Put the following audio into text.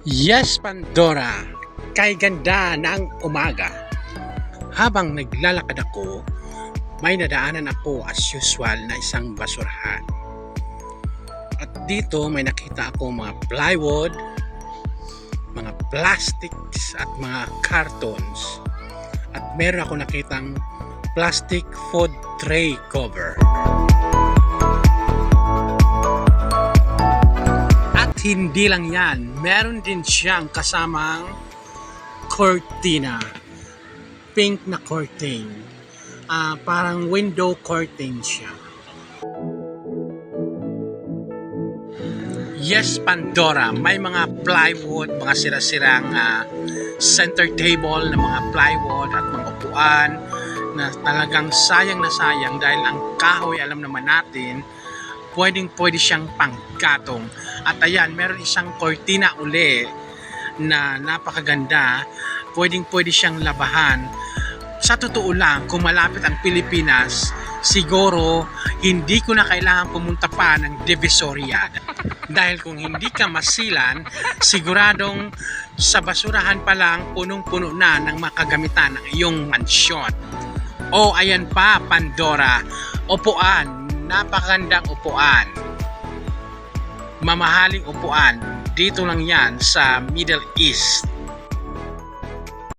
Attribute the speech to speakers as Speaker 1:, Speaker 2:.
Speaker 1: Yes, Pandora, kay ganda ng umaga. Habang naglalakad ako, may nadaanan ako as usual na isang basurahan. At dito may nakita ako mga plywood, mga plastics at mga cartons. At meron ako nakitang plastic food tray cover. Hindi lang yan, meron din siyang kasamang cortina, pink na curtain, parang window curtain siya. Yes, Pandora, may mga plywood, mga sira-sirang center table na mga plywood at mga upuan na talagang sayang na sayang dahil ang kahoy, alam naman natin, pwede siyang panggatong. At ayan, meron isang cortina uli na napakaganda. Pwede siyang labahan. Sa totoo lang, kung malapit ang Pilipinas, siguro hindi ko na kailangan pumunta pa ng Divisoria. Dahil kung hindi ka masilan, siguradong sa basurahan pa lang punong-puno na ng makagamitan ng iyong mansyon. O ayan pa, Pandora, upuan. Napakagandang upuan, mamahaling upuan, dito lang yan sa Middle East.